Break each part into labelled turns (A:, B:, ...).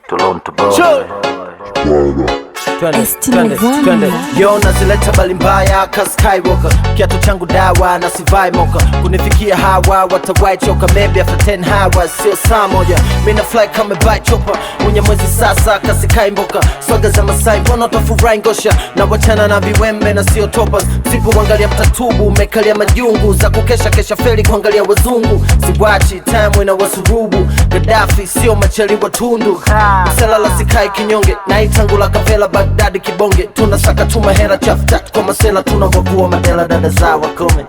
A: Toronto boy.
B: Twende. Yo nazileta bali mbaya ka Skywalker, kiatu changu dawa na sivai moka, kunifikia hawa watawai choka, maybe after 10 hours sio saa moja, mina fly kama by chopper, unya mwezi sasa kasikai mboka, swaga za Masai mbona utafurahi ngosha, na wachana na viwembe na sio toppers, sipo wangalia mtatubu, mekalia majungu za kukesha kesha feli kuangalia wazungu, siwachi time ina wasurubu, Gaddafi sio macheli wa tundu, mselala sikai kinyonge, na itangula kavela Baghdadi kibonge, tunasaka tuma hera chaftat kwa masela, tunavokua madela dada za wakome.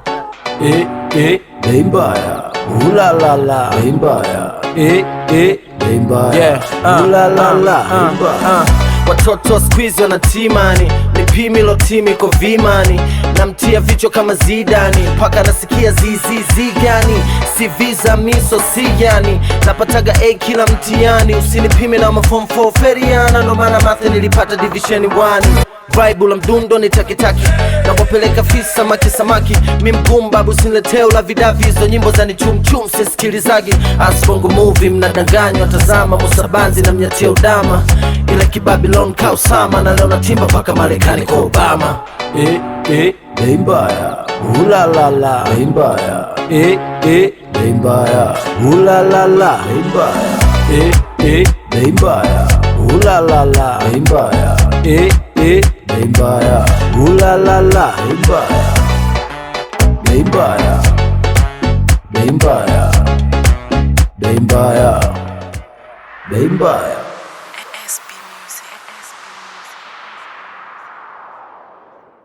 B: Bei mbaya, ulalala, bei mbaya, bei mbaya, ulalala, bei mbaya. Watoto squeeze wanatimani, nipimi lotimi kwa vimani, namtia vichwa kama Zidani, paka nasikia zizi gani, si visa miso si yani, napataga A kila mtiani, usinipime na maform 4 feriana, ndo maana mathe nilipata division 1. Vibe la mdundo ni takitaki, na wapeleka fisa samaki, mimpumba businleteo la vidavi, hizo nyimbo za ni chum sisikilizagi, asbongo movie mnadanganywa, tazama Musabanzi na mnyatia udama, ila kibabylon ka Osama, na leo natimba paka Marekani kwa Obama. Bei mbaya, ulalala, bei mbaya, bei mbaya, ulalala, bei mbaya, bei mbaya, ulalala, bei mbaya, bei mbaya, ulalala, bei mbaya, bei mbaya, bei mbaya, bei mbaya, bei mbaya.